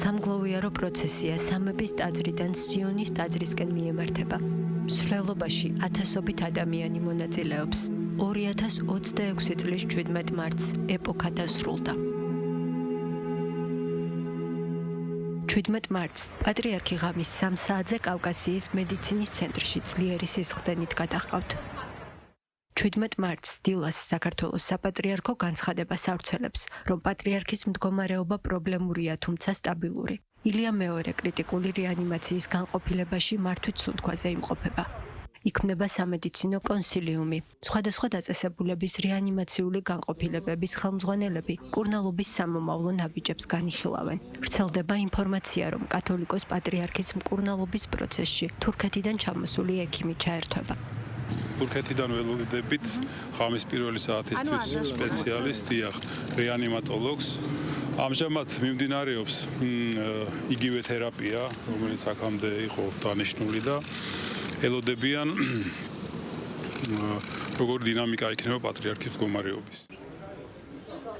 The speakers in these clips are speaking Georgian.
სამგლოვიარო პროცესია სამების ტაძრიდან სიონის ტაძრისკენ მიემართება. მსვლელობაში ათასობით ადამიანი მონაწილეობს. 2026 წლის 17 მარტს ეპოქა დასრულდა. 17 მარტს პატრიარქი ღამის 3 საათზე კავკასიის მედიცინის ცენტრში ძლიერი სისხლდენით გადაჰყავთ. 17 მარტს დილას საქართველოს საპატრიარქო განცხადებას ავრცელებს, რომ პატრიარქის მდგომარეობა პრობლემურია, თუმცა სტაბილური. ილია მეორე კრიტიკული რეანიმაციის განყოფილებაში მართვით სუნთქვაზე იმყოფება. იქმნება სამედიცინო კონსილიუმი. სხვადასხვა დაწესებულების რეანიმაციული განყოფილებების ხელმძღვანელები კურნალობის სამომავლო ნაბიჯებს განიხილავენ. ვრცელდება ინფორმაცია, რომ კათოლიკოს პატრიარქის მკურნალობის პროცესში თურქეთიდან ჩამოსული ექიმი ჩაერთვება. თურქეთიდან ველოდებით ღამის პირველი საათისთვის სპეციალისტ დიახ რეანიმატოლოგს. ამჟამად მიმდინარეობს იგივე თერაპია, რომელიც აქამდე იყო დანიშნული და ელოდებიან როგორ დინამიკა იქნება პატრიარქის მდგომარეობის.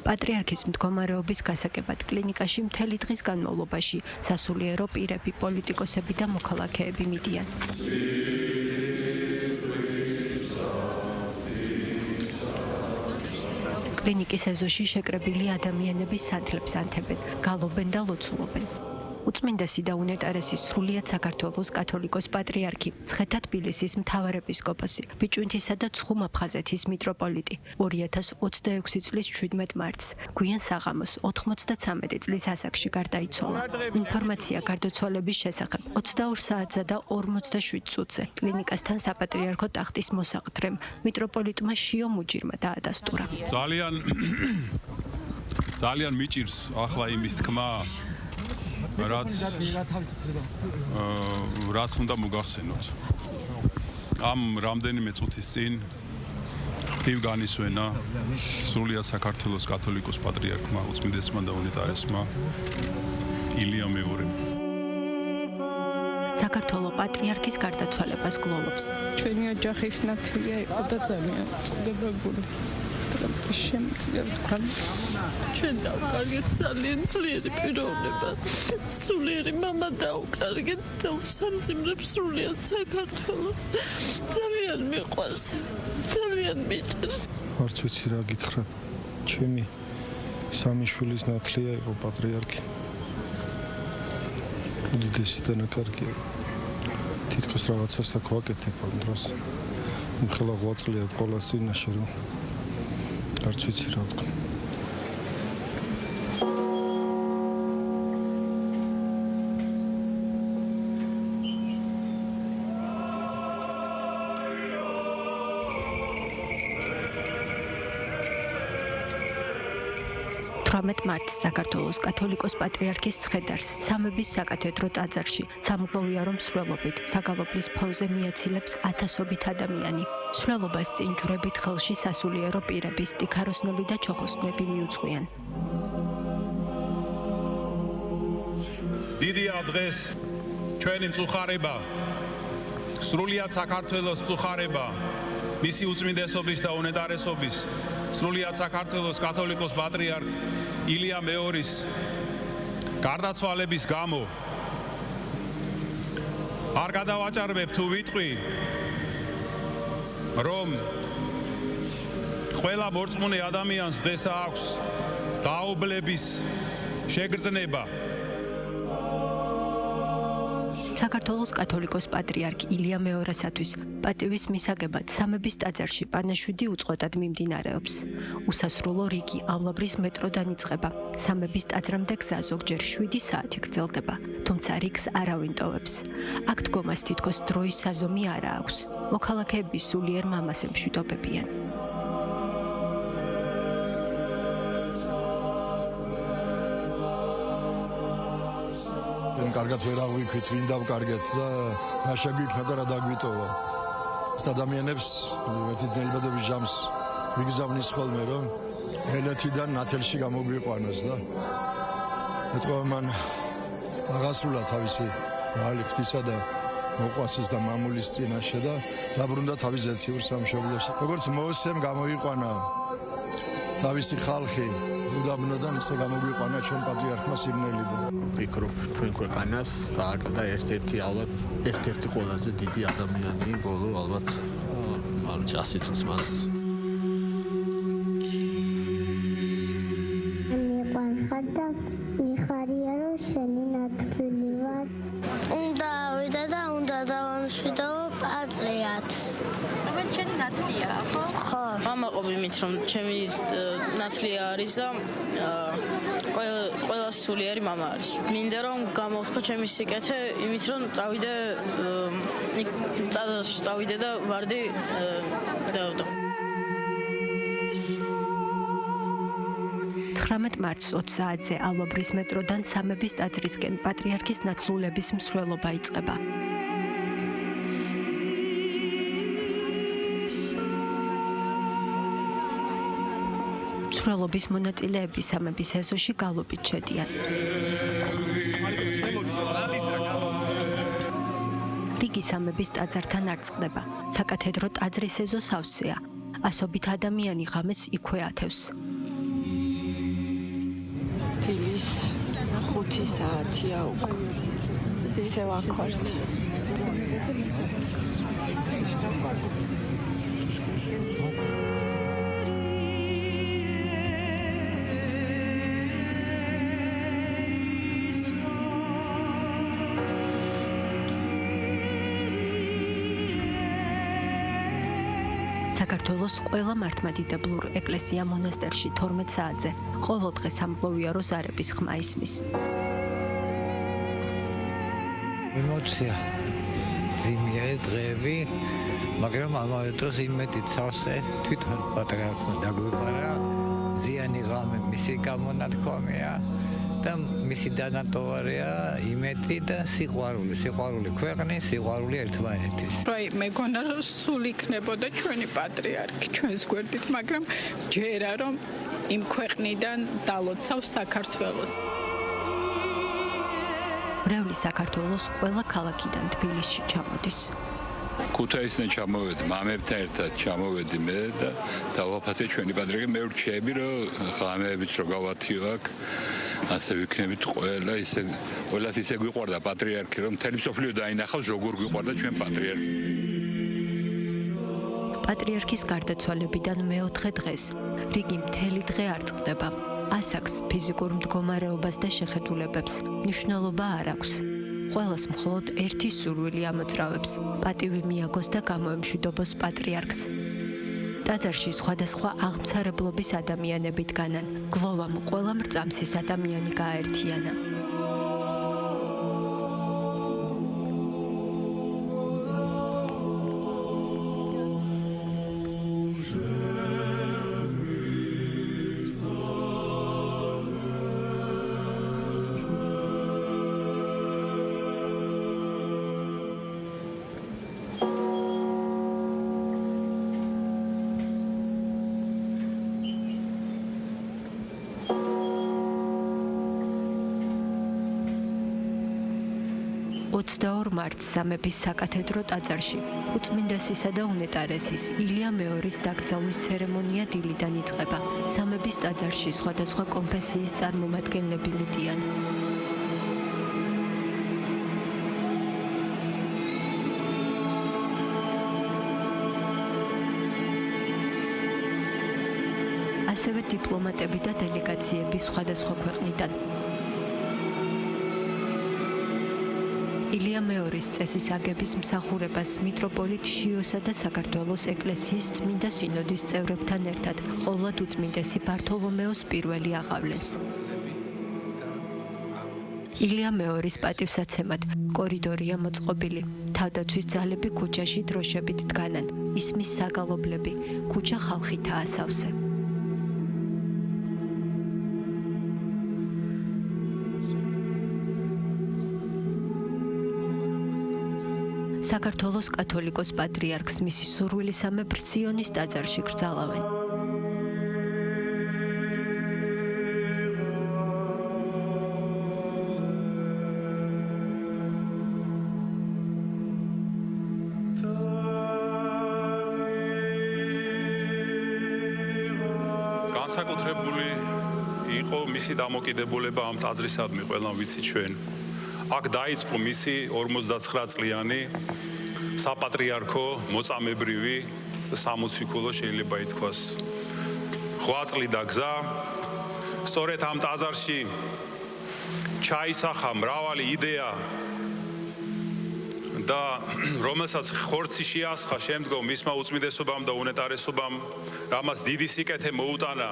პატრიარქის მდგომარეობის გასაგებად კლინიკაში მთელი დღის განმავლობაში სასულიერო პირები, პოლიტიკოსები და მოქალაქეები მიდიან. კლინიკის ეზოში შეკრებილი ადამიანები სანთლებს ანთებენ, გალობენ და ლოცულობენ. უწმინდესი და უნეტარესი სრულიად საქართველოს კათოლიკოს პატრიარქი, მცხეთა თბილისის მთავარეპისკოპოსი, ბიჭვინთისა და ცხუმ-აფხაზეთის მიტროპოლიტი 2026 წლის 17 მარტს, გვიან საღამოს 93 წლის ასაკში გარდაიცვალა. ინფორმაცია გარდაცვალების შესახებ 22 საათსა და 47 წუთზე კლინიკასთან საპატრიარქო ტახტის მოსაყდრემ მიტროპოლიტმა შიო მუჯირმა დაადასტურა. ძალიან მიჭირს ახლა იმის თქმა, რაც უნდა მოგახსენოთ. ამ რამდენიმე წუთის წინ ხტივ განისვენა სრულიად საქართველოს კათოლიკოს პატრიარქმა, უწმინდესმა და უნეტარესმა ილია მეორემ. საქართველოს პატრიარქის გარდაცვალებას გლოვობს. ჩვენი ოჯახის ნათლია იყო და ძალიან წდებებული. შემიძლია თქვა, ჩვენ დავკარგეთ ძალიან ძლიერი პიროვნება. სულიერი მამა დავკარგეთ და უსამძიმრებს სრულიად საქართველოს. ძალიან მიყვარს, ძალიან მიჭირს. არც ვიცი რა გითხრა. ჩემი სამი შვილის ნათლია იყო პატრიარქი. უდიდესი დანაკარგია. თითქოს რაღაცას აქ ვაკეთებ ამ დროს. მხელა ღვაწლია ყოველას წინაშე რომ არც ვიცი რა ვთქვა. მარტს საქართველოს კათოლიკოს პატრიარქის ცხედარს სამების საკათედრო ტაძარში სამგლოვიარო მსვლელობით საგალობლის ფონზე მიაცილებს ათასობით ადამიანი. მსვლელობას წინ ჯვრებით ხელში სასულიერო პირები, სტიქაროსნები და ჩოხოსნები მიუძღვიან. დიდია დღეს ჩვენი მწუხარება, სრულიად საქართველოს მწუხარება, მისი უწმინდესობის და უნეტარესობის, სრულიად საქართველოს კათოლიკოს პატრიარქ ილია მეორის გარდაცვალების გამო. არ გადავაჭარბებ თუ ვიტყვი, რომ ყველა მორწმუნე ადამიანს დღეს აქვს დაობლების შეგრძნება. საქართველოს კათოლიკოს პატრიარქ ილია მეორესათვის პატივის მისაგებად სამების ტაძარში პანაშვიდი უწყვეტად მიმდინარეობს. უსასრულო რიგი ავლაბრის მეტროდან იწყება. სამების ტაძრამდე გზა ზოგჯერ 7 საათი გრძელდება, თუმცა რიგს არავინ ტოვებს. აქ დგომას თითქოს დროის საზომი არა აქვს. მოქალაქეები სულიერ მამას ემშვიდობებიან. კარგად ვერ აღვიქვით, ვინ დავკარგეთ და რა შეგვიქნა და რა დაგვიტოვა. ადამიანებს ერთი ძნელბედების ჟამს ვიგზავნის ხოლმე, რომ ელეთიდან ნათელში გამოგვიყვანოს და ეთქვა მან აღასრულა თავისი ვალი ღვთისა და მოყვასის და მამულის წინაშე და დაბრუნდა თავის ზეციურ სამშობლოში. როგორც მოსემ გამოიყვანა თავისი ხალხი უდაბნოდან ისე გამოგვიყვანა ჩვენ პატრიარქმა სიბნელიდან. ვფიქრობ ჩვენ ქვეყანას დააკდა ერთ-ერთი ალბათ ერთ-ერთი ყველაზე დიდი ადამიანი ბოლო ალბათ 100 წლის მანძილზე. მიყვარხადა მიხარია რომ შენი ნათქვილი ვარ. უნდა ვიდა და უნდა დავამშვიდო პატრიარქს. რომელიც შენი ნათლია, ხო? ხო. მამაყობ იმით რომ ჩემი ნათლია არის და ყველა სულიერი მამა არის. მინდა რომ გამოვთქო ჩემი სიკეთე იმით რომ წავიდე და ვარდი დავდო. 19 მარტს 20 საათზე ალობრის მეტროდან სამების ტაძრისკენ პატრიარქის ნათლულების მსვლელობა იწყება. მსვლელობის მონაწილეები სამების ეზოში გალობით შედიან. რიგი სამების ტაძართან არ წყდება. საკათედრო ტაძრის ეზო სავსეა. ასობით ადამიანი ღამეს იქვე ათევს. დილის 5 საათია უკვე. ისე ვაქვართ. საქართველოს ყველა მართლმადიდებლურ ეკლესია მონასტერში 12 საათზე ყოველდღე სამკლოვია როზარების ხმა ისმის. ემოცია ძიმიერი დღეები, მაგრამ ამავე დროს იმედით სავსე თვითონ პატრიარქმა დაგვიყვარა ზიანი ღამე მისი გამონათქვამია და მისი დანატოვარია იმედი და სიყვარული ქვეყნის, სიყვარული ერთმანეთის. მეგონა რომ სულ იქნებოდა ჩვენი პატრიარქი ჩვენს გვერდით, მაგრამ ჯერა რომ იმ ქვეყნიდან დალოცავს საქართველოს. მრევლი საქართველოს ყველა ქალაქიდან თბილისში ჩამოდის. ქუთაისიდან ჩამოვედი, მამებთან ერთად ჩამოვედი მე და დავაფასე ჩვენი პატრიარქი. მე ვრჩები რომ ღამეებიც რო გავათიო აქ, ასე ვიქნებით ყველას ისე გვიყვარდა პატრიარქი, რომ მთელი მსოფლიო დაინახავს როგორ გვიყვარდა ჩვენ პატრიარქი. პატრიარქის გარდაცვალებიდან მეოთხე დღეს რიგი მთელი დღე არ წყდება. ასაკს, ფიზიკურ მდგომარეობას და შეხედულებებს მნიშვნელობა არ აქვს. ყველას მხოლოდ ერთი სურვილი ამოძრავებს, პატივი მიაგოს და გამოემშვიდობოს პატრიარქს. ტაძარში სხვადასხვა აღმსარებლობის ადამიანები დგანან. გლოვამ ყველა მრწამსის ადამიანი გააერთიანა. მარტს სამების საკათედრო ტაძარში უწმინდესისა და უნეტარესის ილია მეორის დაკრძალვის ცერემონია დილიდან იწყება. სამების ტაძარში სხვადასხვა კონფესიის წარმომადგენლები მიდიან. ასევე დიპლომატები და დელეგაციები სხვადასხვა ქვეყნიდან. ილია მეორის წესის აგების მსახურებას მიტროპოლიტ შიოსა და საქართველოს ეკლესიის წმინდა სინოდის წევრებთან ერთად ყოვლად უწმინდესი ბართოლომეოს პირველი აღავლენს. ილია მეორის პატივსაცემად კორიდორია მოწყობილი. თავდაცვის ძალები ქუჩაში დროშებით დგანან. ისმის საგალობლები, ქუჩა ხალხითაა სავსე. საქართველოს კათოლიკოს პატრიარქს მისი სურვილისამებრ სიონის ტაძარში კრძალავენ. განსაკუთრებული იყო მისი დამოკიდებულება ამ ტაძრისადმი, ყველამ ვიცით ჩვენ. აქ დაიწყო მისი 59 წლიანი საპატრიარქო მოწამებრივი სამოციქულო შეიძლება ითქვას. 8 წლიდა გზა. სწორედ ამ ტაძარში ჩაისახა მრავალი იდეა და რომელსაც ხორცი შეასხა შემდგომ მისმა უწმიდესობამ და უნეტარესობამ, რამაც დიდი სიკეთე მოუტანა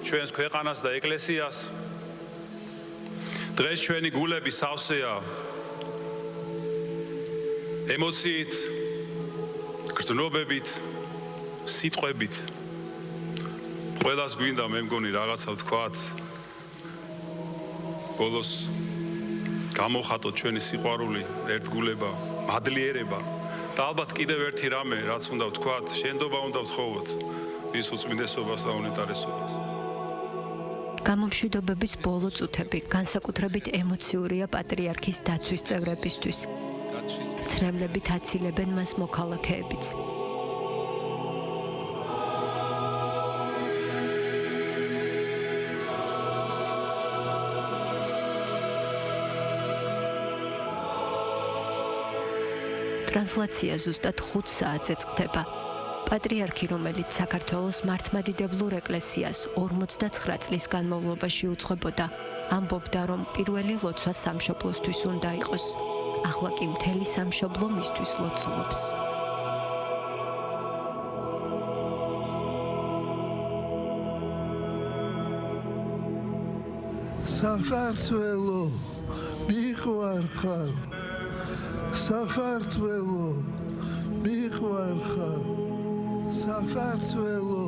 ჩვენს ქვეყანას და ეკლესიას. დღეს ჩვენი გულები სავსეა ემოციით, გრძნობებით, სიტყვებით. ყველას გვინდა მე მგონი რაღაცა ვთქვათ. ბოლოს გამოხატოთ ჩვენი სიყვარული, ერთგულება, მადლიერება და ალბათ კიდევ ერთი რამე, რაც უნდა ვთქვათ, შენდობა უნდა ვთხოვოთ ის უწმიდესობას და უნეტარესობას. გამომშვიდობების ბოლო წუთები განსაკუთრებით ემოციურია პატრიარქის დაცვის წევრებისთვის. ცრემლებით აცილებენ მას მოქალაქეებიც. ტრანსლაცია ზუსტად 5 საათზე წყდება. პატრიარქი, რომელიც საქართველოს მართლმადიდებლურ ეკლესიას 59 წლის განმავლობაში უძღვებოდა, ამბობდა, რომ პირველი ლოცვა სამშობლოსთვის უნდა იყოს. ახლა კი მთელი სამშობლო მისთვის ლოცულობს. საქართველო, მიყვარხარ. საქართველო, მიყვარხარ. საქართველო